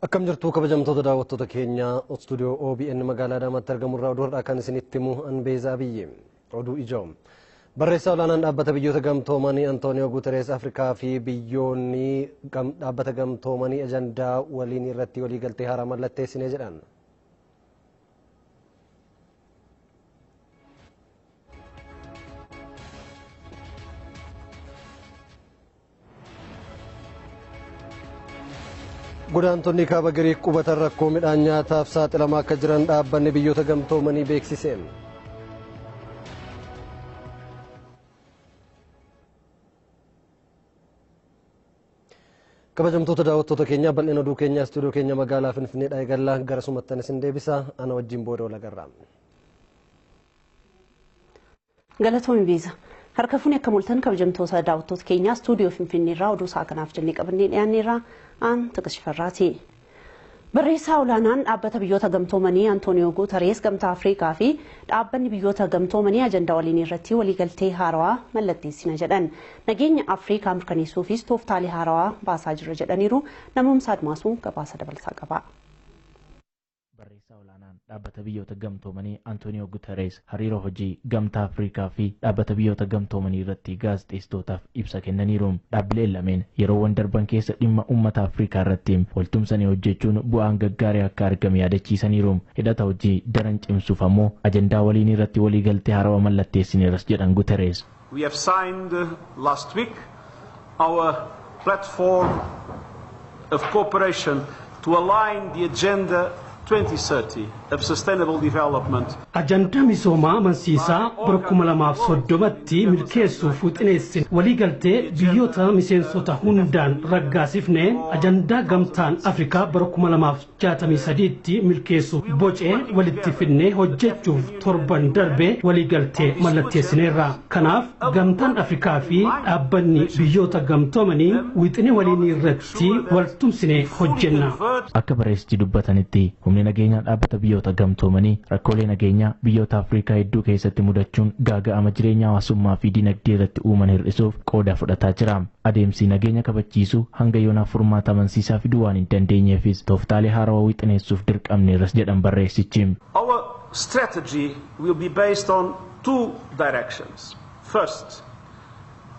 Akkam jirtu kabajamtoota daawwattoota keenya stuudiyoo OBN magaalaa Adaamaatti argamurraa oduudha kan isinitti himu Anbeezaa Biyyee. Oduu ijoo. Barreessaa olaanaan dhaabbata biyyoota gamtoomanii Antooniyoo Guuterees Afrikaa fi biyyoonni dhaabbata gamtoomanii ajandaa waliin irratti waliigaltee haaraa mallatteessine jedhan. Godaantonni kaaba Giriik qubatan rakkoo midhaan nyaataaf saaxilamaa akka jiran dhaabbanni biyyoota gamtoomanii beeksise. Kabajamtoota daawwattoota keenya bal'ina oduu keenya stuudiyoo keenya magaalaa Finfinneedhaa eegallaa gara sumattan isin deebisa ana wajjin booda wal agarra. Galatoon Biisa. Harka fuuni akka mul'atan kabajamtoota daawwattoota keenya stuudiyoo Finfinneerraa oduu isaa kanaaf jennee qabannee dhiyaanneerra aan Tiqishifarraati. Barreessaa olaanaan dhaabbata biyyoota gamtoomanii Antooniyoo Guuterees gamtaa Afrikaa fi dhaabbanni biyyoota gamtoomanii ajandaa waliin irratti waliigaltee haarawaa mallatteessina jedhan. Nageenya Afrikaa mirkaneessuufis tooftaalee haarawaa baasaa jirra jedhaniiru. Namoomsa Admaasuu gabaasa dabalataa qaba. Barreessaa olaanaan dhaabbata biyyoota gamtoomanii Antooniyoo Guuterees hariiroo hojii gamtaa Afrikaa fi dhaabbata biyyoota gamtoomanii irratti gaazexeessitootaaf ibsa kennaniiru. Dhaabbileen lameen yeroowwan darban keessa dhimma uummata Afrikaa irratti waltumsanii hojjechuun bu'aan gaggaarii akka argame yaadachiisaniiru. Hidhata hojii daran cimsuuf ammoo ajandaa waliin irratti waliigaltee haarawaa mallatteessineeras jedhan Guuterees. We have signed last week our platform of cooperation to align the agenda 2030 of sustainable development. Ajanda misooma amansiisaa bara 2030tti milkeessuuf wixineessin waliigaltee biyyoota miseensota hundaan raggaasifne ajandaa gamtaan Afrikaa bara 2063tti milkeessuuf bocee walitti fidnee hojjechuuf torban darbee waliigaltee mallatteessineerra. Kanaaf gamtaan Afrikaa fi dhaabbanni biyyoota gamtoomanii wixine waliin irratti waltumsine hojjenna. Akka barreessichi dubbatanitti humni nageenyaa dhaabbata biyyoota gamtoomanii rakkoolee nageenyaa biyyoota Afrikaa hedduu keessatti mudachuun gaaga'ama jireenya hawaasummaa fi dinagdee irratti uuman hir'isuuf qooda fudhataa jira. Adeemsi nageenya kabachiisuu hanga yoonaaf furmaata amansiisaa fiduu waan hin dandeenyeefis tooftaalee haarawaa wixineessuuf dirqamneerras jedhan barreessichi. Our strategy will be based on two directions. First,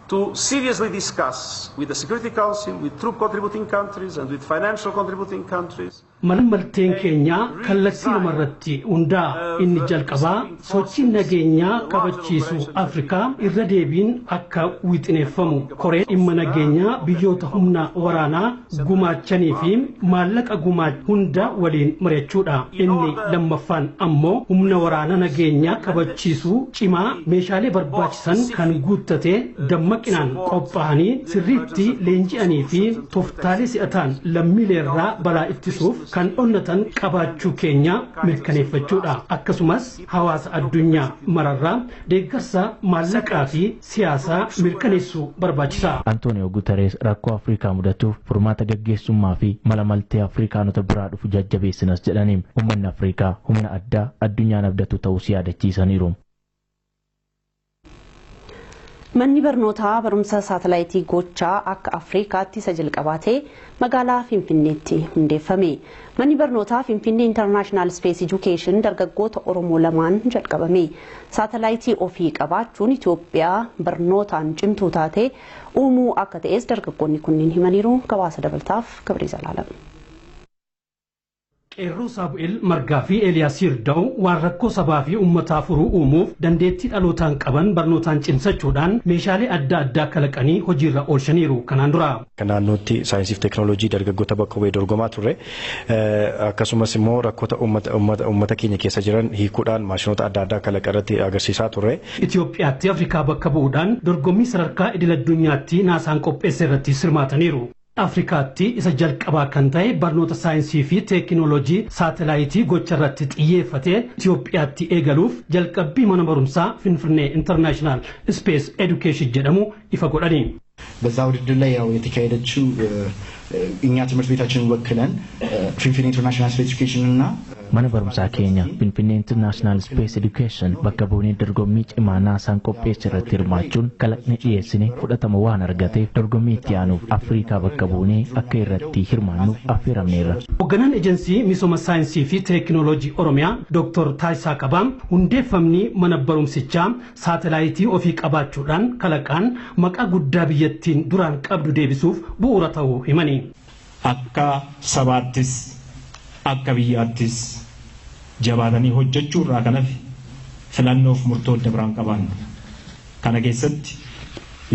to seriously discuss with the Security Council, with troop contributing countries and with financial contributing countries. Malmalteen keenya kallattii namarratti hundaa inni jalqabaa sochiin nageenyaa kabachiisu Afrikaa irra deebiin akka wixineeffamu koree dhimma nageenyaa biyyoota humna waraanaa gumaachanii fi maallaqa gumaach hunda waliin mari'achuudha. Inni lammaffaan ammoo humna waraana nageenyaa kabachiisuu cimaa meeshaalee barbaachisan kan guuttatee dammaqinaan qophaa'anii sirriitti leenji'anii fi tooftaalee si'ataan lammiileerraa balaa ittisuuf kan onnatan qabaachuu keenya mirkaneeffachuudha. Akkasumas hawaasa addunyaa mararraa deeggarsa maallaqaa fi siyaasaa mirkaneessuu barbaachisa. Antooniyoo Guuterees rakkoo Afrikaa mudatuuf furmaata gaggeessummaa fi mala maltee Afrikaanota biraa dhufu jajjabeessinas jedhaniin uummanni Afrikaa humna addaa addunyaan abdatu ta'uu yaadachiisaniiru. Manni barnootaa barumsa saatalaayitii gochaa akka Afrikaatti isa jalqabaatee magaalaa Finfinneetti hundeeffame. Manni barnootaa Finfinnee International Space Education dargaggoota Oromoo lamaan jalqabame. Saatalaayitii ofii qabaachuun Itoophiyaa barnootaan cimtuu taate uumuu akka ta'es dargaggoonni kunniin himaniiru. Gabaasa dabalataaf Gabriel Zalaalam. Qeerroo Saabu'eel Margaa fi Eeliyaas Yirdaa'u waan rakkoo sabaa fi uummataa furuu uumuuf dandeettii dhalootaan qaban barnootaan cimsachuudhaan meeshaalee adda addaa kalaqanii hojiirra oolchaniiru. Kanaan dura naannootti saayinsii fi teekinooloojii dargaggoota bakka bu'ee dorgomaa turre akkasumas immoo rakkoota uummata keenya keessa jiran hiikuudhaan maashinoota adda addaa kalaqa irratti agarsiisaa turre. Itoophiyaatti Afrikaa bakka bu'uudhaan dorgommii sadarkaa idil addunyaatti naasaan qopheesse irratti hirmaataniiru. Afrikaatti isa jalqabaa kan ta'e barnoota saayinsii fi teekinooloojii saatalaayitii gocha irratti xiyyeeffatee Itoophiyaatti eegaluuf jalqabbii mana barumsaa Finfinnee International Space Education jedhamu ifa godhani. በዛ ውድድር ላይ ያው የተካሄደችው እኛ ትምህርት ቤታችንን ወክለን ፊንፊኔ ኢንተርናሽናል ስፔስ ኤጁኬሽን እና mana barumsaa keenya Finfinnee International Space Education bakka buunee dorgommii cimaa naasaan qopheesse irratti hirmaachuun kalaqni dhiyeessine fudhatama waan argateef dorgommii itti aanuuf Afrikaa bakka buunee akka irratti hirmaannuuf affeeramneerra. Hoogganaan ejensii misooma saayinsii fi teekinooloojii Oromiyaa Dr. Taayisaa Qabaam hundeeffamni mana barumsichaa saatalaayitii ofii qabaachuudhaan kalaqaan maqaa guddaa biyyattiin duraan qabdu deebisuuf bu'uura ta'uu himani. Akka sabaattis akka biyyaattis jabaatanii hojjechuu irraa kanaaf filannoof murtoo dabraan qaban. Kana keessatti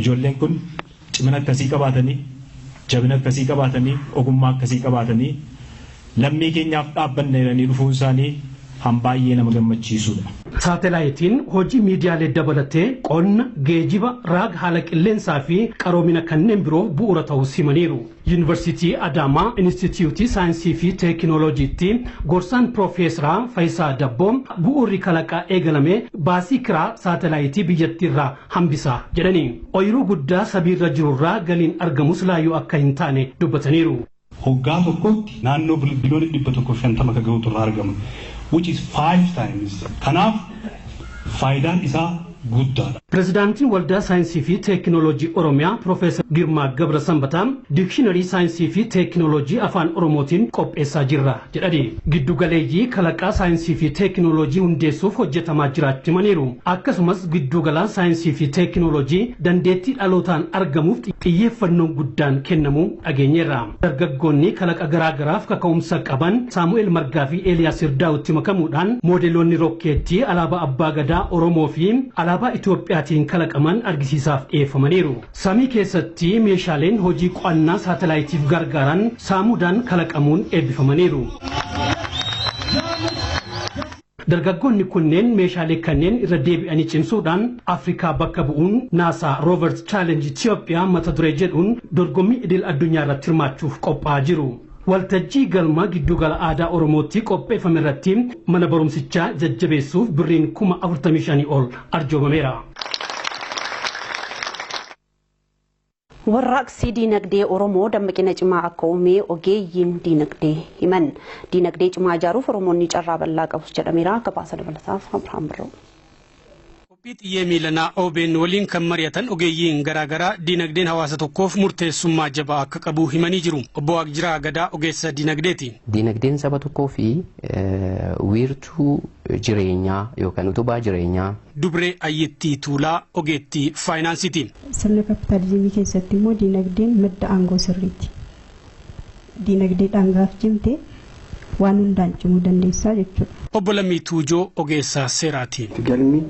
ijoolleen kun cimina akkasii qabaatanii jabina akkasii qabaatanii ogummaa akkasii qabaatanii lammii keenyaaf dhaabbanne jedhanii dhufuun isaanii baay'ee nama gammachiisudha. Saatalaayitiin hojii miidiyaalee dabalatee qonna geejiba raag haala qilleensaa fi qaroomina kanneen biroo bu'uura ta'uu himaniiru. Yuunivarsiitii Adaamaa Inistituutii Saayinsii fi Teekinooloojiitti gorsaan Piroofeesaraa Faayisaa Dabboom bu'uurri kalaqaa eegalame baasii kiraa saatalaayitii biyyattiirraa hambisaa jedhanii ooyiruu guddaa sabiirra jirurraa galiin argamus laayyoo akka hin taane dubbataniiru. Hoggaa tokkotti naannoo biliyoona 150 akka gahuutu irraa argama. Which is 5 times. Kanaaf faayidaan isaa guddaadha. Pirezidaantiin Waldaa Saayinsii fi Teekinooloojii Oromiyaa Piroofeesar Girmaa Gabra Sanbataa dikshiinarii saayinsii fi teekinooloojii afaan Oromootiin qopheessaa jirra jedhani. Giddu galeeyyii kalaqaa saayinsii fi teekinooloojii hundeessuuf hojjetamaa jiraachimaniiru. Akkasumas giddu galaa saayinsii fi teekinooloojii dandeettii dhalootaan argamuuf xiyyeeffannoon guddaan kennamuu dhageenyeerra. Dargaggoonni kalaqa garaagaraaf kaka'umsa qaban Saamu'eel Margaa fi Eeliyaas Irdaawutti makamuudhaan moodeloonni rokkeettii alaabaa Abbaa Gadaa Oromoo fi alaabaa Itoophiyaatiin kalaqaman argisiisaaf dhiyeeffamaniiru. Samii keessatti meeshaaleen hojii qo'annaa saatalaayitiif gargaaran saamuudhaan kalaqamuun eebbifamaniiru. Dargaggoonni kunneen meeshaalee kanneen irra deebi'anii cimsuudhaan Afrikaa bakka bu'uun NASA Rovers Challenge Itoophiyaa mata duree jedhuun dorgommii idil addunyaa irratti hirmaachuuf qophaa'aa jiru. Waltajjii galma giddugala aadaa Oromootti qopheeffame irratti mana barumsichaa jajjabeessuuf birriin 45,000 ol arjoomameera. Warraaqsi diinagdee Oromoo dammaqina cimaa akka uume ogeeyyiin diinagdee himan. Diinagdee cimaa ijaaruuf Oromoonni carraa bal'aa qabus jedhameera. Gabaasa dabalataaf Abrahaam Birroo. Xiyye miilanaa OBN waliin kan mari'atan ogeeyyiin garaagaraa diinagdeen hawaasa tokkoof murteessummaa jabaa akka qabu himanii jiru. Obbo Waaqjiraa Gadaa ogeessa diinagdeeti. Diinagdeen saba tokkoo fi wiirtuu jireenyaa yookaan utubaa jireenyaa. Dubree Ayyittii Tuulaa ogeettii faayinaansiiti. Sirna kapitaalizimii keessatti immoo diinagdeen madda aangoo sirriiti. Diinagdee dhangaaf cimte waan hundaan cimuu dandeessaa jechuudha. Obbo Lammii Tuujoo ogeessa seeraati. Galmi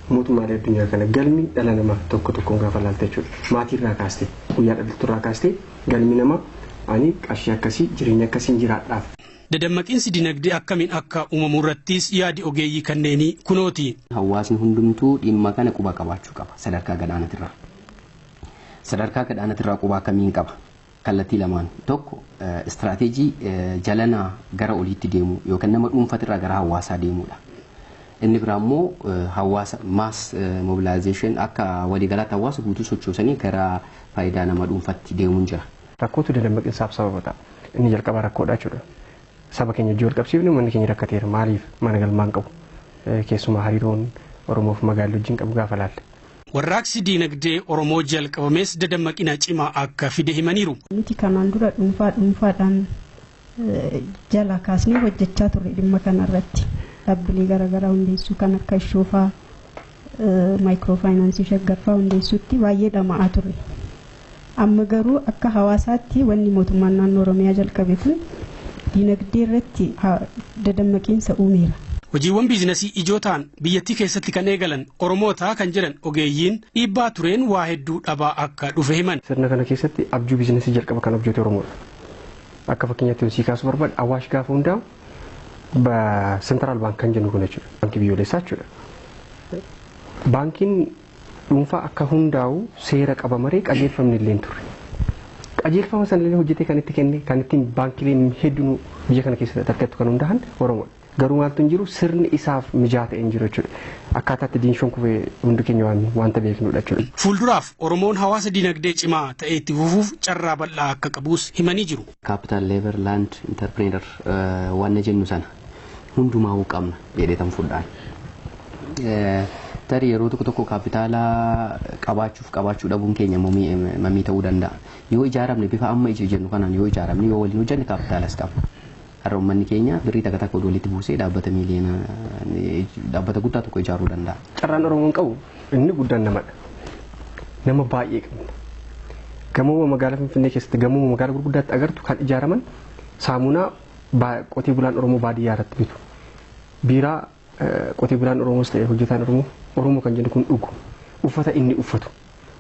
mootummaa addunyaa kana galmi dhala namaa tokko tokkoon gaafa laalta jechuudha. Maatii irraa kaastee guyyaa dhalatu irraa kaastee galmi namaa ani qarshii akkasii jireenya akkasiin jiraadhaaf. Dadammaqiinsi diinagdee akkamiin akka uumamu irrattis yaadi ogeeyyii kanneenii kunooti. Hawaasni hundumtuu dhimma kana quba qabaachuu qaba sadarkaa gadaanatirraa. Sadarkaa gadaanatirraa quba akkamiin qaba? Kallattii lamaan tokko istiraateejii jalanaa gara oliitti deemu yookaan nama dhuunfatirraa gara hawaasaa deemudha. Inni biraa immoo hawaasa mass mobilization akka waliigalaatti hawaasa guutuu sochoosanii gara faayidaa nama dhuunfaatti deemuun jira. Rakkootu dadammaqiinsaaf sababa ta'a. Inni jalqaba rakkoodha jechuudha. Saba keenya ijoo qabsiifne manni keenya rakkateera maaliif mana galmaan qabu keessumaa hariiroon Oromoof magaalaa wajjin qabu gaafa laalle. Warraaqsi diinagdee Oromoo jalqabames dadammaqina cimaa akka fide himaniiru. Nuti kanaan dura dhuunfaadhaan jala kaasnee hojjechaa turre dhimma kanarratti. Dhaabbilee garaagaraa hundeessuu kan akka Ishoofaa maayikiroofaayinaansii shaggaffaa hundeessuutti baay'ee dhama'aa ture. Amma garuu akka hawaasaatti wanni mootummaan naannoo Oromiyaa jalqabe kun diinagdee irratti dadammaqiinsa uumeera. Hojiiwwan biizinasii ijoo ta'an biyyattii keessatti kan eegalan Oromoota kan jedhan ogeeyyiin dhiibbaa tureen waa hedduu dhabaa akka dhufe himan. Sirna kana keessatti abjuu biizinasii jalqaba kan abjoote Oromoodha. Akka fakkeenyaatti hojii kaasuu barbaade Awaash gaafa hundaa'u በሴንትራል ባንክ kan jennu kun jechuudha. Baankii biyyoolessaa jechuudha. Baankiin dhuunfaa akka hundaa'u seera qaba maree qajeelfamni illee turre. Qajeelfama sana illee hojjetee kan itti kenne kan ittiin baankileen hedduun biyya kana keessatti argattu kan hundaa'an Oromoodha. garuu maaltu hin jiru sirni isaaf mijaata hin jiru jechuudha. Akkaataatti diinshoon kufee hundi keenya wanta beeknudha jechuudha. Fuulduraaf Oromoon hawaasa dinagdee cimaa ta'e itti fufuuf carraa bal'aa akka qabus himanii jiru. Capital level land entrepreneur waan jennu sana hundumaa qabna jedheetan fudhaan. Tarii yeroo tokko kaapitaala qabaachuu dhabuun keenya mamii ta'uu danda'a. Yoo ijaaramne bifa amma jennu kanaan yoo ijaaramne yoo waliin hojjenne kaapitaalas qaba. Har'a uummanni keenya birrii takka walitti buusee dhaabbata miliyoona dhaabbata guddaa tokko ijaaruu danda'a. Carraan Oromoon qabu inni guddaan namadha. Nama baay'ee qabna. Gamoo magaalaa Finfinnee keessatti gamoo magaalaa gurguddaatti agartu kan ijaaraman saamunaa qotee bulaan Oromoo baadiyyaa irratti bitu. Biiraa qotee bulaan Oromoos ta'e hojjetaan Oromoo kan jennu kun dhugu. Uffata inni uffatu.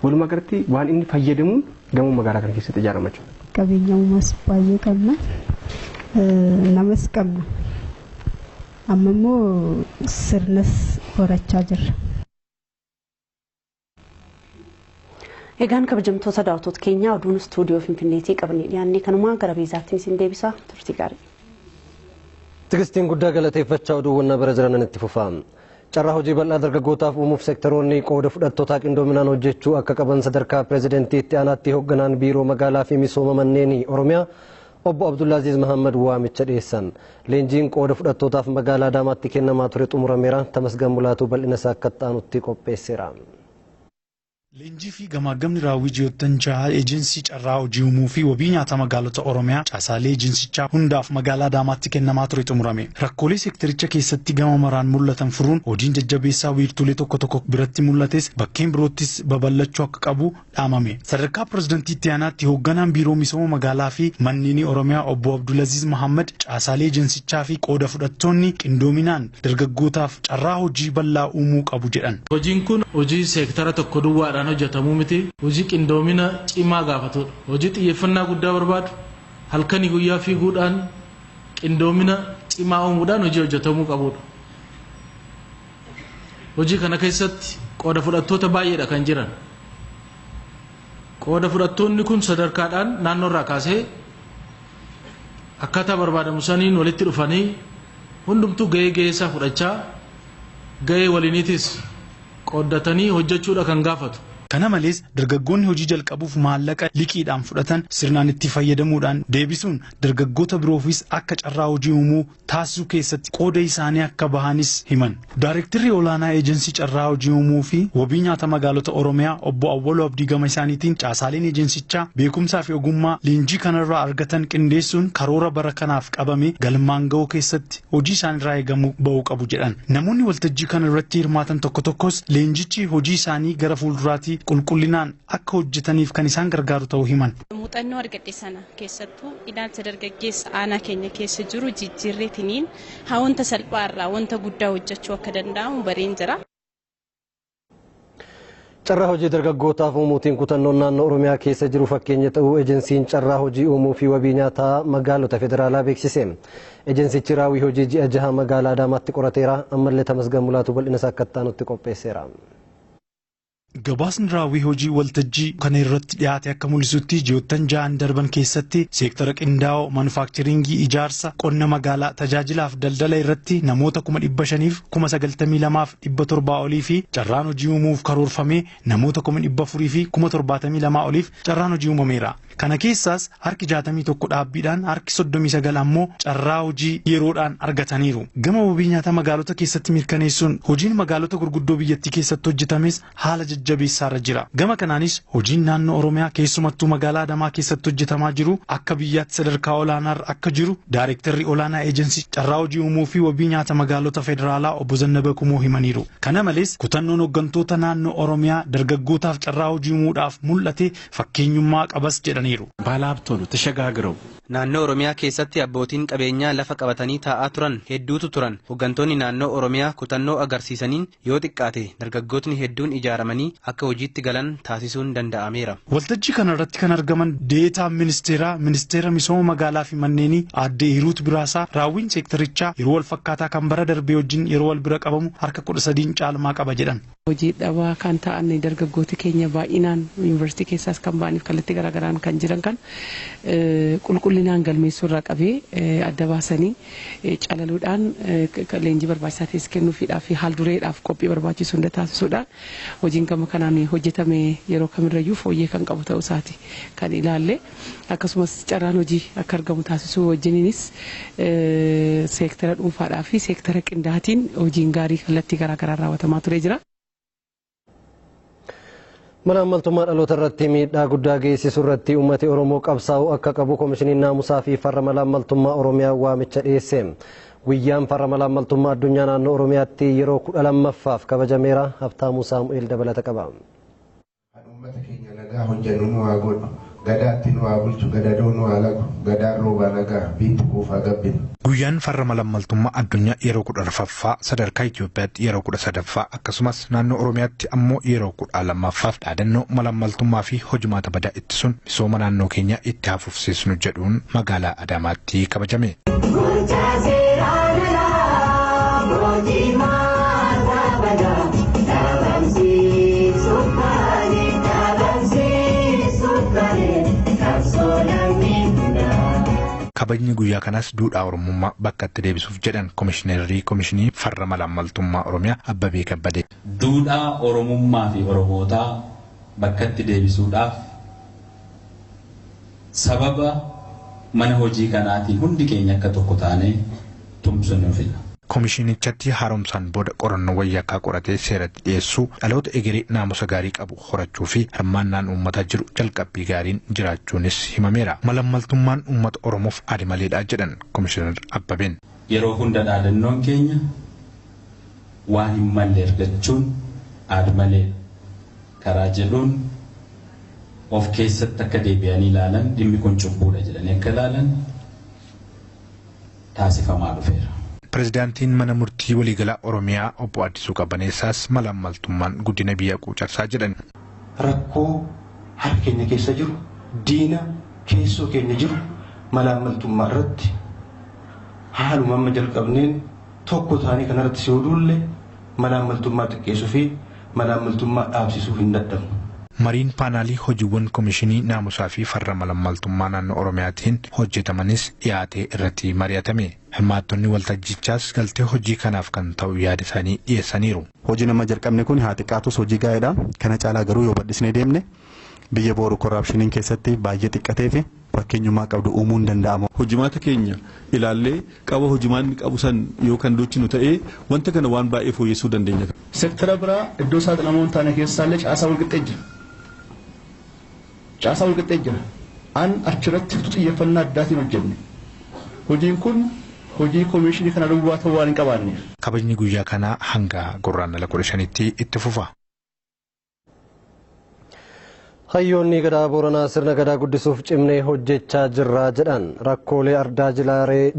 Walumaa galatti waan inni fayyadamuun gamoo magaalaa kana keessatti ijaarama jechuudha. Qabeenya uumaas baay'ee qabna. Namas qabna. Amma immoo sirnas horachaa jirra. Egaan kabajamtoota daawwattoota keenya oduun istuudiyoo Finfinneetii qabanii dhiyaannee kanumaa gara beezaatti isin deebisa turtii gaarii. Tigistiin guddaa galateeffachaa oduuwwan bara jiran itti fufaa. Carraa hojii bal'aa dargaggootaaf uumuuf seektaroonni qooda fudhattootaa qindoominaan hojjechuu akka qaban sadarkaa pireezidentiitti aanaatti hoogganaan biiroo magaalaa fi misooma manneen Oromiyaa obbo Abdullaaziz Mahammad waamicha dhiyeessan. Leenjiin qooda fudhattootaaf magaalaa Adaamaatti kennamaa ture xumurameera. Tamasgan Mulaatuu bal'ina isaa akka ta'anutti qopheesseera. Leenjii fi gamaagamni raawwii ji'oottan jaha eejensii carraa hojii uumuu fi wabii nyaata magaalota Oromiyaa caasaalee eejensichaa hundaaf magaalaa Adaamaatti kennamaa ture xumurame. Rakkoolee seektaricha keessatti gama maraan mul'atan furuun hojiin jajjabeessaa wiirtuulee tokko biratti mul'ates bakkeen biroottis babal'achuu akka qabu dhaamame. Sadarkaa pireezidentiitti aanaatti hoogganaan biiroo misooma magaalaa fi manneen Oromiyaa obbo Abdulaziz Mahammad caasaalee eejensichaa fi qooda fudhattoonni qindoominaan dargaggootaaf carraa hojii bal'aa uumuu qabu jedhan. Hojiin kun hojii seektara tokko duwwaadhaan hojjetamuu miti. Hojii qindoomina cimaa gaafatudha. Hojii xiyyeeffannaa guddaa barbaadu halkanii guyyaa fiiguudhaan qindoomina cimaa uumuudhaan hojii hojjetamuu qabudha. Hojii kana keessatti qooda fudhattoota baay'eedha kan jiran. Qooda fudhattoonni kun sadarkaadhaan naannoorraa kaasee akkaataa barbaadamu saniin walitti dhufanii hundumtuu gahee isaa fudhachaa gahee waliiniitis qooddatanii hojjechuudha kan gaafatu. Kana malees dargaggoonni hojii jalqabuuf maallaqa liqiidhaan fudhatan sirnaan itti fayyadamuudhaan deebisuun dargaggoota biroofis akka carraa hojii uumuu taasisuu keessatti qooda isaanii akka bahanis himan. Daayirektarri olaanaa eejensii carraa hojii uumuu fi wabii nyaata magaalota Oromiyaa obbo Awwaloo Abdii gama isaaniitiin caasaaleen eejensichaa beekumsaa fi ogummaa leenjii kanarraa argatan qindeessuun karoora bara kanaaf qabame galmaan ga'uu keessatti hojii isaanirraa eegamu ba'uu qabu jedhan. Namoonni waltajjii kana irratti hirmaatan tokkos leenjichi hojii isaanii gara fuulduraatti qulqullinaan akka hojjetaniif kan isaan gargaaru ta'uu himan. Muuxannoo argadhe sana keessattuu ilaalcha dargaggeessa aanaa keenya keessa jiru jijjiirreetiniin wanta salphaarraa wanta guddaa hojjechuu akka danda'amu bareen jira. Carraa hojii dargaggootaaf uumuutiin kutannoon naannoo Oromiyaa keessa jiru fakkeenya ta'uu ejensiin carraa hojii uumuu fi wabii nyaataa magaalota federaalaa beeksise. Ejensichi raawwii hojii ji'a jaha magaalaa Adaamaatti qorateera. Ammallee Tamasgan Mulaatuu bal'ina isaa akka ta'anutti qopheesseera. Gabaasni raawwii hojii waltajjii kana irratti dhiyaate akka mul'isutti ji'oottan ja'an darban keessatti seektara qindaa'oo manufaaktiriingii ijaarsa qonna magaalaa tajaajilaaf daldala irratti namoota 592,700 olii fi carraan hojii uumuuf karoorfame namoota 400,000 fi 72 oliif carraan hojii uumameera. Kana keessaas harki 61 dhaabbiidhaan harki 39 ammoo carraa hojii yeroodhaan argataniiru. Gama wabii nyaataa magaalota keessatti mirkaneessuun hojiin magaalota gurguddoo biyyattii keessatti hojjetames haala jajjabeessaarra jira. Gama kanaanis hojiin naannoo Oromiyaa keessumattuu magaalaa Adamaa keessatti hojjetamaa jiru akka biyyaatti sadarkaa olaanaarra akka jiru Daayirektarri olaanaa eejensii carraa hojii uumuu fi wabii nyaata magaalota federaalaa obbo Zannaba Kumoo himaniiru. Kana malees kutannoon hooggantoota naannoo Oromiyaa dargaggootaaf carraa hojii uumuudhaaf mul'ate fakkeenyummaa qabas jedhaniiru. ባለሀብቶቹ ተሸጋግረው naannoo Oromiyaa keessatti abbootiin qabeenyaa lafa qabatanii taa'aa turan hedduutu turan. Hooggantoonni naannoo Oromiyaa kutannoo agarsiisaniin yoo xiqqaate dargaggootni hedduun ijaaramanii akka hojiitti galan taasisuun danda'ameera. Waltajjii kana irratti kan argaman deetaa ministeera misooma magaalaa fi manneenii aadde Hiruut Biraasaa raawwiin seektarichaa yeroo wal fakkaataa kan bara darbee wajjin yeroo wal bira qabamu harka 13 caalmaa qaba jedhan. Hojii dhabaa kan ta'an dargaggooti keenya baay'inaan yuunivarsiitii keessaas kan ba'aniif kallattii garaagaraan kan jiran kan qulqullina bal'inaan galmeessuurraa qabee adda baasanii calaluudhaan leenjii barbaachisaa ta'es kennuufiidhaa fi haal dureedhaaf qophii barbaachisu hunda taasisuudhaan hojiin gama kanaan hojjetame yeroo kamirrayyuu fooyyee kan qabu ta'uu isaati kan ilaalle akkasumas carraan hojii akka argamu taasisuu wajjiniinis seektara dhuunfaadhaa fi seektara qindaatiin hojiin gaarii kallattii garaagaraa raawwatamaa ture jira. Malaamaltummaa dhaloota irratti miidhaa guddaa geessisu irratti uummati Oromoo qabsaa'uu akka qabu Koomishiniin Naamusaa fi Farra Malaamaltummaa Oromiyaa waamicha dhiyeesse. Guyyaan Farra Malaamaltummaa Addunyaa naannoo Oromiyaatti yeroo 12ffaaf kabajameera. Habtaamuu Saamu'eel dabalata qaba. Uummata keenya nagaa hojjennu nu haa godhu. Gadaatti nu haa bulchu, gadadoo nu haa lagu, gadaan roobaa nagaa, biitti kuufaa gabbinu. Guyyaan farra malaamaltummaa addunyaa yeroo 12ffaa sadarkaa Itoophiyaatti yeroo 13ffaa akkasumas naannoo Oromiyaatti ammoo yeroo 12ffaaf dhaadannoo malaamaltummaa fi hojumaata badaa ittisuun misooma naannoo keenya itti hafuufsiisnu jedhuun magaalaa Adaamaatti kabajame. Kabajni guyyaa kanas duudhaa Oromummaa bakka itti deebisuuf jedhan Koomishineerrii Koomishinii Farra Malaamaltummaa Oromiyaa Abbabee Kabbadee. Duudhaa Oromummaa fi Oromootaa bakka itti deebisuudhaaf sababa mana hojii kanaatiin hundi keenya akka tokko taanee tumsuun fila. Koomishinichatti haaromsaan booda qorannoo wayyaakkaa qoratee seeratti dhiyeessuu dhaloota egeree naamusa gaarii qabu horachuu fi hirmaannaan uummataa jiru jalqabbii gaariin jiraachuunis himameera. Malaamaltummaan uummata Oromoof adi maleedha jedhan Koomishinar Abbabeen. Yeroo hunda dhaadannoon keenya waan hin malle ergachuun adi malee karaa jedhuun of keessatti akka deebi'anii ilaalan dhimmi kun cubbuudha jedhanii akka ilaalan taasifamaa dhufeera. Pirezidaantiin mana murtii waliigalaa Oromiyaa obbo Addisuu Qabbaneessaas malaamaltummaan guddina biyya quucarsaa jedhan. Rakkoo harka keenya keessa jiru, diina keessoo keenya jiru malaamaltummaa irratti haaluma amma jalqabneen tokko taanii kanarratti si oduulle malaamaltummaa xiqqeessuu fi malaamaltummaa dhaabsisuu hin dadhabnu. Mariin paanaalii hojiiwwan Koomishinii Naamusaa fi Farra Malaamaltummaa naannoo Oromiyaatiin hojjetamanis dhiyaatee irratti mari'atame. Hirmaattonni waltajjichaas galtee hojii kanaaf kan ta'u yaada isaanii dhiyeessaniiru. Hojii nama jalqabne kun haa xiqqaatus hojii gaariidha. Kana caalaa garuu yoo bal'isnee deemne biyya booru korraapshiniin keessatti baay'ee xiqqatee fi fakkeenyummaa qabdu uumuu hin danda'amu. Hojimaata keenya ilaallee qaba hojimaanni qabu san yoo kan dochinu ta'ee wanta kana waan baay'ee fooyyessuu dandeenya. Seektara biraa iddoo saaxilamoon taane keessaallee caasaa walqixxee jira. Caasaa walqixxee jira. An achirratti xiyyeeffannaa addaatiin hojjenne. Hojiin kun hojii koomishinii kana duwwaa ta'uu waan hin qabaanneef. Kabajni guyyaa kanaa hanga gurraandhala 15tti itti fufa. Hayyoonni gadaa Booranaa sirna gadaa guddisuuf cimnee hojjechaa jirra jedhan rakkoolee ardaa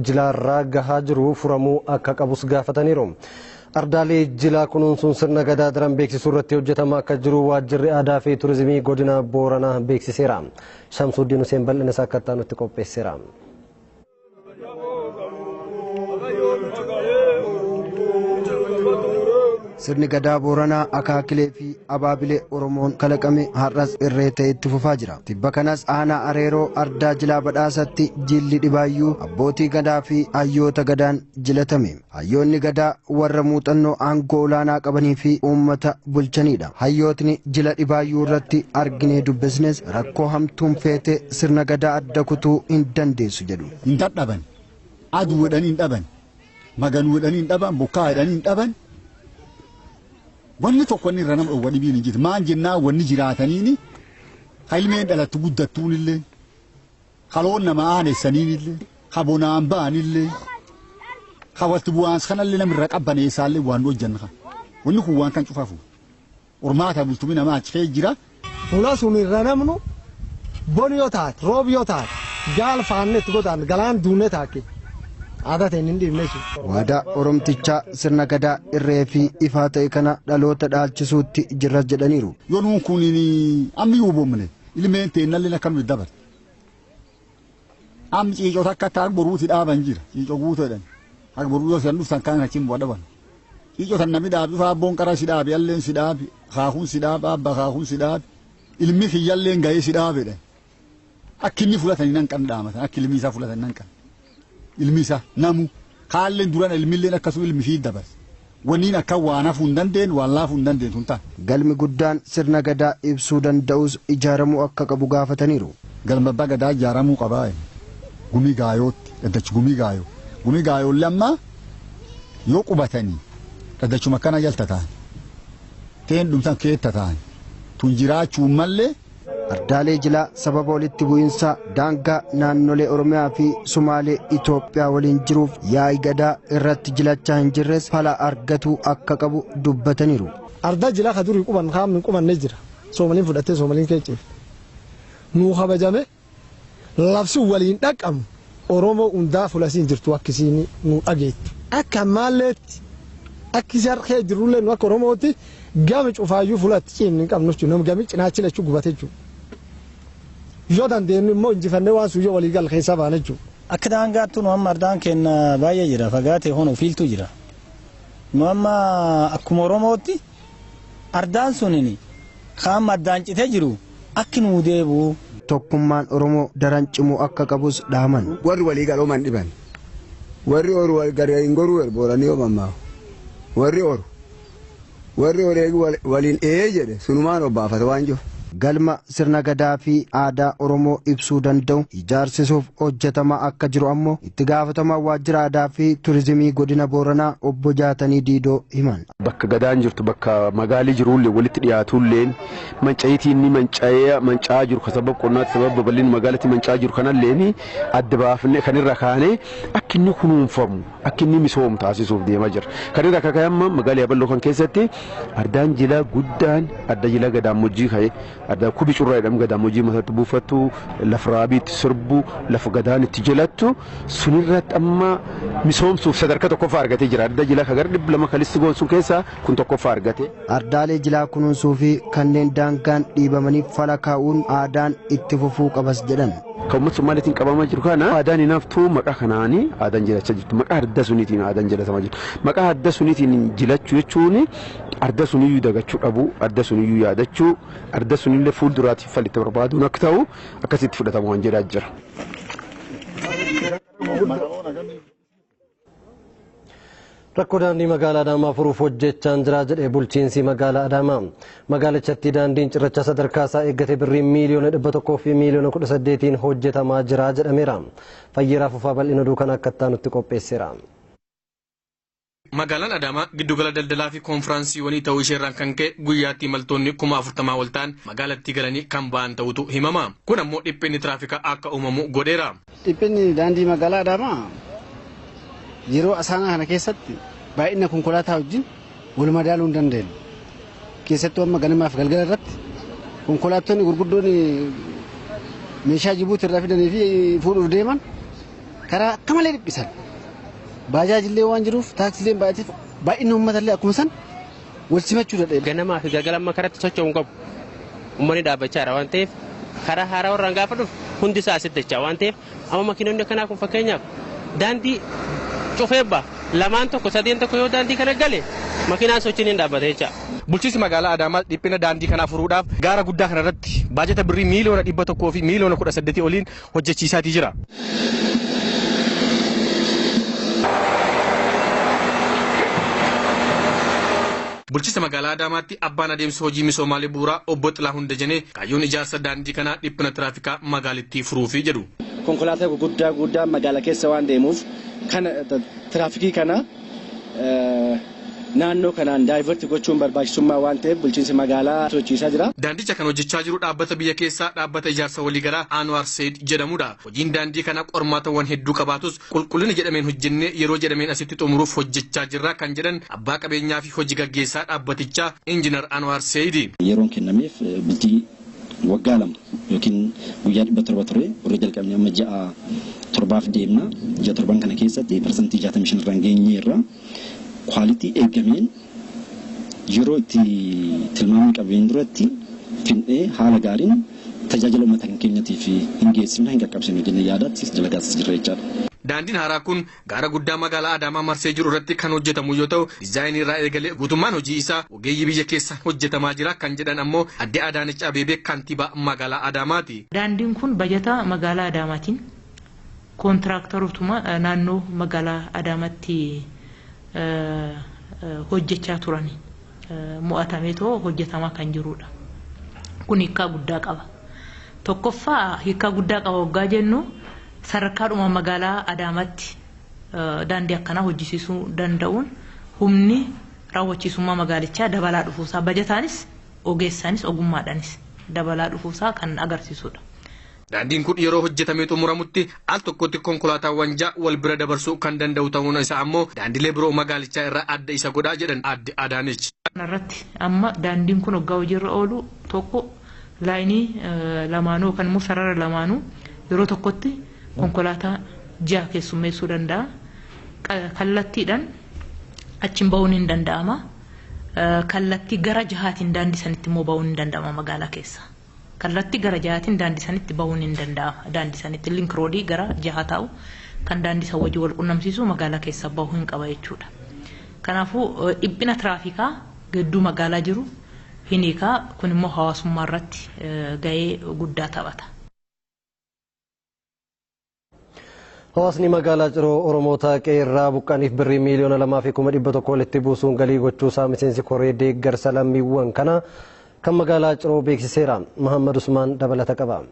jilaarraa gahaa jiru furamuu akka qabus gaafataniiru. Ardaalee jilaa kunuunsuun sirna gadaa daran beeksisuu irratti hojjetama akka jiru waajjirri aadaa fi turizimii godina Booranaa beeksiseera. Shamsuuddiin Huseen bal'ina isaa akka ta'an nutti qopheesseera. Sirni gadaa Booranaa akaakilee fi abaabilee Oromoon kalaqame har'as irree ta'e itti fufaa jira. Tibba kanas aanaa areeroo ardaa jilaa badhaasatti jilli dhibaayyuu abbootii gadaa fi hayyoota gadaan jilatame. Hayyoonni gadaa warra muuxannoo aangoo olaanaa qabanii fi uummata bulchanidha. Hayyootni jila dhibaayyuu irratti arginee dubbisnes rakkoo hamtuun feete sirna gadaa adda kutuu hin dandeessu jedhu. Hin dadhaban, aduudhaan hin dhaban, maganuudhaan hin dhaban, bokkaadhaan hin dhaban. Wanni tokko inni irra nama dhowwa dhibiin hin jirtu. Maan jennaa wanni jiraataniini ilmeen dhalattu guddattuun illee haloon nama aanessaniin illee habonaan ba'an illee hawwatti bu'aans kanallee namirra qabbaneessaallee waan hojjanna kan. Wanni kun waan kan cufaafu. Ormaata bultumii namaa achi kee jira. Fuula sun irra namnu bon yoo taate roob yoo taate gaal faannetti godhaan galaan duunee taake. Waadaa Oromtichaa sirna gadaa irree fi ifaa ta'e kana dhaloota dhaalchisuutti jirras jedhaniiru. Yoo nuun kun amma yoo boomne ilmeen teennallee akkam dabar. Am ciicota akka taa'an boruuti dhaaban jira. Ciicoo guutuudhaan. Akka boruu yoo san dhuftan kaan achiin bu'aa dhaban. Ciicota namni dhaabi faabboon qara si dhaabi alleen si dhaabi haahuun si dhaabi abba haahuun si dhaabi ilmi kiyyalleen ga'ee si dhaabedha. akka inni fudhatanii nan kan dhaamatan akka ilmi isaa fudhatanii nan kan ilmi isaa namu kaalleen duraan ilmilleen akkasuma ilmi fi dabarse wanniin akka waan hafuu hin dandeenye waan laafuu hin dandeenye sun ta'a. Galmi guddaan sirna gadaa ibsuu danda'us ijaaramuu akka qabu gaafataniiru. Galma abbaa gadaa ijaaramuu qabaa gumii gaayootti dhaddachi gumii gaayoo gumii gaayoo lamma yoo qubatanii dhaddachuma kana jalta ta'an teen dhumsan keetta ta'an tun jiraachuu mallee. Ardaalee jilaa sababa walitti bu'iinsa daangaa naannolee Oromiyaa fi Sumaalee Itoophiyaa waliin jiruuf yaa'ii gadaa irratti jilachaa hin jirres fala argatu akka qabu dubbataniiru. Ardaa jilaa ka durii quban kaamni qubanne jira. Soomaliin fudhattee Soomaliin keeceef. Nuu kabajame labsi waliin dhaqamu Oromoo hundaa fulasiin jirtu akkisiin nu dhageetti. Akka maalleetti akkisi harkee jirullee nu akka Oromootti gami cufaayyuu fulatti ciimni hin qabnu jechuudha. Gami cinaachi lachuu gubate jechuudha. Yoo dandeenyu immoo injifannee waan suyyoo walii gal keessa baane jechuudha. Akka daangaattu nu amma ardaan keenya baay'ee jira fagaatee hono fiiltuu jira. Nu amma akkuma Oromootti ardaan sunini kaan addaan citee jiru akki nuu deebi'u. Tokkummaan Oromoo daran cimuu akka qabus dhaaman. Warri walii galooman dhiban. Warri oru garee hin goruu booranii oomammaa. Warri oru waliin jedhe sunumaan obbaafata waan jiru. Galma sirna gadaa fi aadaa Oromoo ibsuu danda'u ijaarsisuuf hojjetamaa akka jiru ammoo itti gaafatamaa waajjira aadaa fi turizimii godina Booranaa obbo Jaatanii Diidoo himan. Bakka gadaan jirtu bakka magaalii jirullee walitti dhiyaatulleen manca'iitiin ni manca'aa jiru ka sababa qonnaatti sababa babal'inni magaalatti manca'aa jiru kanallee adda baafnee kanirra kaanee akka inni kunuunfamu akka inni misoomu taasisuuf deemaa jira. Kanirra akka kaayamma magaalaa Yaballoo kan keessatti ardaan jilaa guddaan adda jilaa Gadaamojjii ka'e. Adda kubi curraa jedhamu Gadaamojjii matatti buufattu lafa raabiitti sirbu lafa gadaan itti jilattu sunirratti amma misoomsuuf sadarkaa tokkoffaa argatee jira. Adda jilaa kagar 200 kalisti goonsuun keessaa kun tokkoffaa argate. Ardaalee jilaa kunuunsuu fi kanneen daangaan dhiibamanii fala kaa'uun aadaan itti fufuu qabas jedhan. Kan Somaaliitiin qabamaa jiru kana aadaan hinaaftuu maqaa kanaanii aadaan jilachaa jirtu maqaa adda suniitiin aadaan jilatamaa jirtu maqaa adda suniitiin jilachuu jechuun adda suniyyuu dagachuu dhabu adda suniyyuu yaadachuu adda sunillee fuulduraatiif falitti barbaaduun akka ta'u akkasitti fudhatamu waan jedhaa jira. Rakkoo daandii magaalaa Adaamaa furuuf hojjechaa jira jedhe bulchiinsi magaalaa Adaamaa. Magaalichatti daandiin cirracha sadarkaa isaa eeggate birrii miiliyoona 100 fi miiliyoona 18 hojjetamaa jira jedhameera. Fayyiraa Fufaa bal'ina duukaan akka itti qopheesseera. Magaalaan Adaamaa giddugala daldalaa fi konfiraansiiwwanii ta'uu isheerraan kan ka'e guyyaatti imaltoonni 40,000 ol ta'an magaalatti galanii kan ba'an ta'utu himama. Kun ammoo dhiphinni tiraafikaa akka uumamu godheera. Dhiphinni daandii magaalaa Adaamaa yeroo asaanaa kana keessatti baay'ina konkolaataa wajjin wal madaaluu hin dandeenye. Keessattuu amma ganamaaf galgala irratti konkolaattonni gurguddoon meeshaa Jibuuti irraa fidanii fi fuudhuuf deeman karaa akka malee dhiphisan. Baajaajillee waan jiruuf taaksileen baay'inni uummatallee akkuma san wal simachuu dadhabe. Ganamaa fi galgala amma karatti socho'uu qabu. Uummanni dhaabbachaa jira waan ta'eef karaa haaraa warraan gaafa dhufu hundi isaa asitti jechaa waan ta'eef amma makiinonni akkanaa kun fakkeenyaaf daandii cufeebba lamaan tokko sadeen tokko yoo daandii kana gale makiinaan sochiin hin dhaabbate jecha. Bulchiinsi magaalaa Adaamaa dhiphina daandii kanaa furuudhaaf gaara guddaa kanarratti baajata birrii miiliyoona 100 fi miiliyoona 18 oliin hojjechiisaatii jira. Bulchiinsa magaalaa Adaamaatti abbaan adeemsa hojii misoomaalee bu'uuraa obbo Xilaahun Dajanee kaayyoon ijaarsa daandii kanaa dhiphina tiraafikaa magaalittii furuufi jedhu. Konkolaataa gurguddaa magaalaa keessa waan deemuuf kana tiraafikii kana naannoo kanaan daayivarti gochuun barbaachisummaa waan ta'eef bulchiinsi magaalaa sochiisaa jira. Daandicha kan hojjechaa jiru dhaabbata biyya keessaa dhaabbata ijaarsa waliigalaa Anwar Said jedhamudha. Hojiin daandii kana qormaatawwan hedduu qabaatus qulqullina jedhameen hojjennee yeroo jedhameen asitti xumuruuf hojjechaa jirra kan jedhan abbaa qabeenyaa fi hojii gaggeessaa dhaabbatichaa Injiinar Anwar Said. Yeroon kennameef bultii waggaa lama yookiin guyyaa 700 ture warri jalqabne amma ji'a 7 deemna. Ji'a 7 kana keessatti parsantii 65 irraan geenyeerra. Quality eegameen yeroo itti tilmaamni qabeen duratti fin'ee haala gaariin tajaajila uummata keenyatiif hin geessifne hin qaqqabsine jennee yaadaatti dalagaas jirra jechaadha. Daandiin haaraa kun gaara guddaa magaalaa Adaamaa marsee jiru irratti kan hojjetamu yoo ta'u diizaayinii irraa eegalee guutummaan hojii isaa ogeeyyii biyya keessaan hojjetamaa jira kan jedhan ammoo adde Adaanech Abeebee kantiibaa magaalaa Adaamaati. Daandiin kun bajata magaalaa Adaamaatiin kontiraaktarootuma naannoo magaalaa Adaamaatti hojjechaa turani mo'atamee too hojjetamaa kan jirudha. Kun hiikaa guddaa qaba. Tokkoffaa hiikaa guddaa qaba waggaa jennu sadarkaadhuma magaalaa Adaamaatti daandii akkanaa hojjisiisuu danda'uun humni raawwachiisummaa magaalichaa dabalaa dhufuusaa bajataanis ogeessaanis ogummaadhaanis dabalaa dhufuusaa kan agarsiisudha. Daandiin kun yeroo hojjetamee xumuramutti al tokkotti konkolaataawwan ja'a wal bira dabarsuu kan danda'u ta'uun isaa ammoo daandilee biroo magaalichaa irraa adda isa godhaa jedhan adde Adaanech. Kanarratti amma daandiin kun waggaa hojiirra oolu tokko laayinii lamaanuu yookaan immoo sarara lamaanuu yeroo tokkotti konkolaataa ja'a keessummeessuu danda'a. Kallattiidhaan achiin bahuun hin danda'ama. Kallattii gara jahaatiin daandii sanitti immoo bahuun hin danda'ama magaalaa keessa. Kallattii gara jahaatiin daandii sanitti bahuun hin danda'ama. Daandii sanitti link roodii gara jahaa taa'u kan daandii san wajjin wal qunnamsiisu magaalaa keessa bahuu hin qaba jechuudha. Kanaafuu dhiphina tiraafikaa gidduu magaalaa jiru hin hiikaa kun immoo hawaasummaa irratti gahee guddaa taphata. Hawaasni magaalaa Ciroo Oromoota qeerraa buqqaaniif birrii miliyoona 2,100 walitti buusuun galii gochuusaa miseensi koree deeggarsa lammiiwwan kana kan magaalaa Ciroo beeksiseera. Muhammad Usmaan dabalata qaba.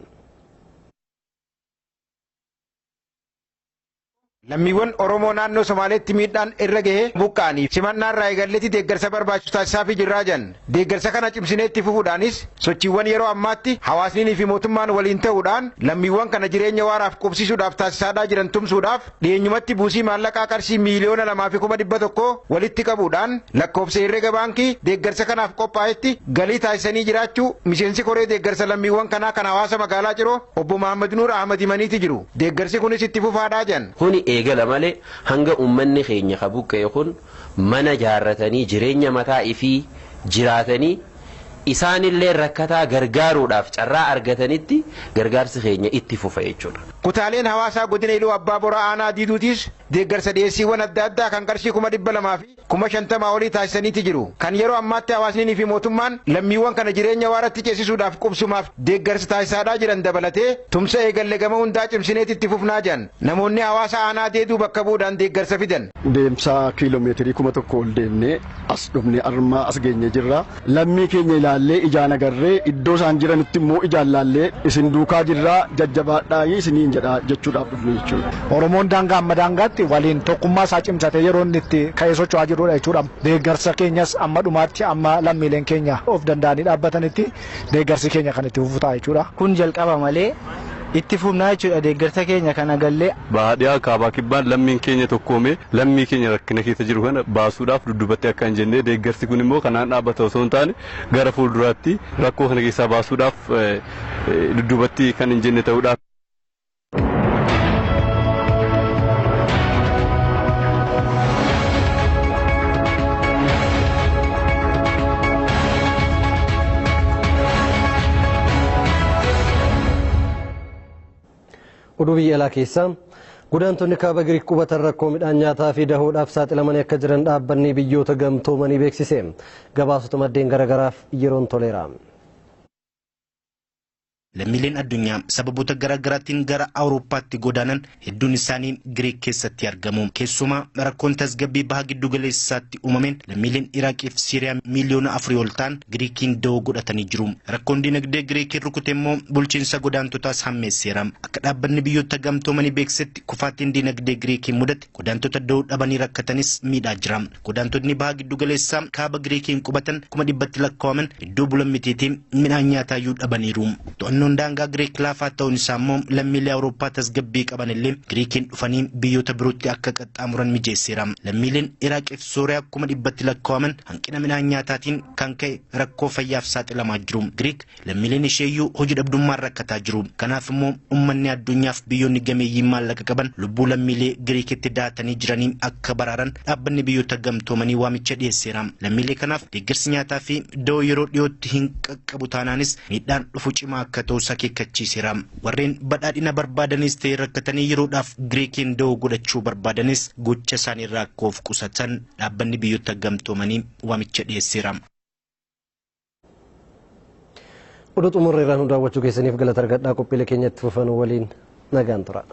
Lammiiwwan Oromoo naannoo Somaaleetti miidhaan irra gahee buqqaaniif simannaa irraa eegalleetti deeggarsa barbaachisu taasisaafii jirraa jiran. Deeggarsa kana cimsineetti fufuudhaanis sochiiwwan yeroo ammaatti hawaasnii fi mootummaan waliin ta'uudhaan lammiiwwan kana jireenya waaraaf qubsiisuudhaaf taasisaadhaa jiran tumsuudhaaf dhiyeenyumatti buusii maallaqaa qarshii miliyoona 2,100 walitti qabuudhaan lakkoofsa herrega baankii deeggarsa kanaaf qophaa'etti galii taasisanii jiraachuu miseensi koree deeggarsa lammiiwwan kanaa kan hawaasa magaalaa Ciroo obbo Mahammad Nuur Ahmad himaniiti jiru. Deeggarsi kunis itti fufaadhaa jiran. eegala malee hanga ummanni keenya qabuqqee kun mana jaarratanii jireenya mataa ifii jiraatanii isaanillee rakkataa gargaaruudhaaf carraa argatanitti gargaarsi keenya itti fufa jechuudha. Kutaaleen hawaasaa godina Iluu Abbaa Boraa Aanaa Diiduutis deeggarsa dhiyeessiiwwan adda addaa kan qarshii 200,000 fi 50,000 olii taasisaniiti jiru. Kan yeroo ammaatti hawaasnii fi mootummaan lammiiwwan kana jireenya waaratti ceesisuudhaaf qubsumaaf deeggarsa taasisaadhaa jiran dabalatee tumsa eegalle gama hundaa cimsineeti itti fufnaa jiran. Namoonni hawaasa Aanaa Deeduu bakka bu'uudhaan deeggarsa fidan. Deemsa kiiloomeetirii 1,000 ol deemnee as dhufnee armaa as geenye jirra. Lammii keenya ilaallee ijaan agarree iddoo isaan jiranitti immoo ijaan laallee isin duukaa jirraa jajjabaadhaa isiniin jedha jechuudhaaf dhufne jechuudha. Oromoon daangaa amma daangaatti waliin tokkummaa isaa cimsatee yeroo inni itti ka'ee socho'aa jirudha jechuudha. Deeggarsa keenyas amma dhumaatti amma lammiileen keenya of danda'anii dhaabbatanitti deeggarsi keenya kan itti fufu ta'a jechuudha. Kun jalqaba malee itti fufnaa jechuudha deeggarsa keenya kana gallee. Baadiyyaa kaabaa kibbaan lammiin keenya tokkoomee lammii keenya rakkina keessa jiru kana baasuudhaaf duddubattee akka hin jennee deeggarsi kun immoo kanaan dhaabbata osoo hin taane gara fuulduraatti rakkoo kana keessaa baasuudhaaf duddubatti kan hin jenne ta'uudhaaf. Oduu biyya alaa keessaa godaantonni kaaba Giriik qubatan rakkoo midhaan nyaataa fi dahoodhaaf saaxilamanii akka jiran dhaabbanni biyyoota gamtoomanii beeksise. Gabaasota maddeen garagaraaf yeroon toleera. Lammiileen addunyaa sababoota garaagaraatiin gara Awurooppaatti godaanan hedduun isaanii Giriik keessatti argamu. Keessumaa rakkoon tasgabbii baha giddu galeessaatti uumameen lammiileen Iraaqii fi Siiriyaa miliyoona 4 ol ta'an Giriikiin da'oo godhatanii jiru. Rakkoon dinagdee Giriikiin rukute immoo bulchiinsa godaantotaas hammeesseera. Akka dhaabbanni biyyoota gamtoomanii beeksisetti kufaatiin dinagdee Giriikiin mudate godaantota da'oo dhabanii rakkatanis miidhaa jira. Godaantonni baha giddu galeessaa kaaba Giriikiin qubatan 100,000 lakkaa'aman iddoo bulan mitiitiin midhaan nyaataayyuu dhabaniiru. Daangaa Giriik laafaa ta'uun isaa immoo lammiilee Awurooppaa tasgabbii qaban illee Giriikiin dhufanii biyyoota birootti akka qaxxaamuran mijeesseera. Lammiileen Iraaqii fi Sooriyaa 100,000 lakkaa'aman hanqina midhaan nyaataatiin kan ka'e rakkoo fayyaaf saaxilamaa jiru. Giriik lammiileen isheeyyuu hojii dhabdummaan rakkataa jiru. Kanaaf immoo uummanni addunyaaf biyyoonni gameeyyiin maallaqa qaban lubbuu lammiilee Giriikitti daatanii jiranii akka baraaran dhaabbanni biyyoota gamtoomanii waamicha dhiyeesseera. Lammiilee kanaaf deeggarsi nyaataa fi da'oo yeroo dhiyootti hin qaqqabu taanaanis miidhaan dhufu cimaa akka ta'u ta'us akeekkachiiseera. Warreen badhaadhina barbaadanis ta'e rakkatanii yeroodhaaf Giriikiin da'oo godhachuu barbaadanis gocha isaaniirraa akka of qusatan dhaabbanni biyyoota gamtoomanii waamicha dhiyeesseera. Oduu xumurreeraan daawwachuu keessaniif galata argadhaa. Qophiilee keenyatti fufan waliin nagaan tura.